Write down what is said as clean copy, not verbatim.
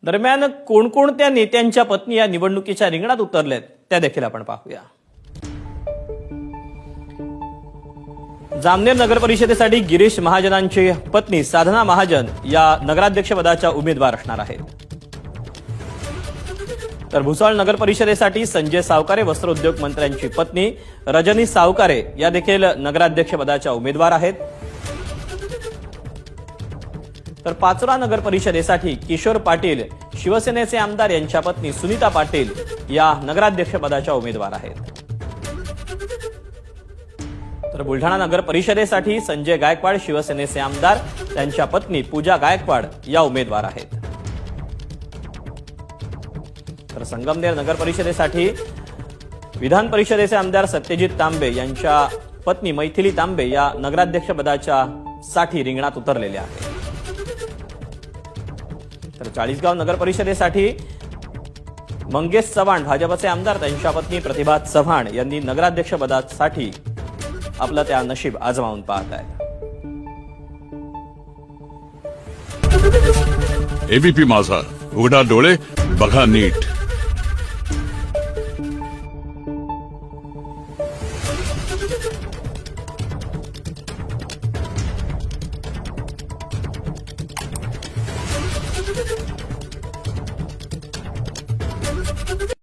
दरम्यान कोणकोणत्या नेत्यांच्या पत्नी या निवडणुकीच्या रिंगणात उतरल्यात त्या देखील आपण पाहूया। जामनेर नगर परिषदेसाठी गिरीश महाजनांची पत्नी साधना महाजन या नगराध्यक्षपदाच्या उमेदवार असणार आहेत। तर भुसावळ नगर परिषदेसाठी संजय सावकारे वस्त्रोद्योग मंत्र्यांची पत्नी रजनी सावकारे या देखील नगराध्यक्षपदाच्या उमेदवार आहेत। तर पाचोरा नगर परिषदेसाठी किशोर पाटील शिवसेनेचे आमदार यांच्या पत्नी सुनीता पाटील या नगराध्यक्षपदाच्या उमेदवार आहेत। तर बुलढाणा नगर परिषदेसाठी संजय गायकवाड शिवसेनेचे आमदार त्यांच्या पत्नी पूजा गायकवाड या उमेदवार आहेत। तर संगमनेर नगर परिषदेसाठी विधान परिषदेचे आमदार सत्यजित तांबे यांच्या पत्नी मैथिली तांबे या नगराध्यक्षपदाच्या साठी रिंगणात उतरलेल्या आहेत। तर चाळीसगाव नगर परिषदेसाठी मंगेश चव्हाण भाजपचे आमदार त्यांच्या पत्नी प्रतिभा चव्हाण यांनी नगराध्यक्षपदासाठी आपलं त्या नशीब आजमावून पाहत आहेत। एबीपी माझा, उघडा डोळे बघा नीट।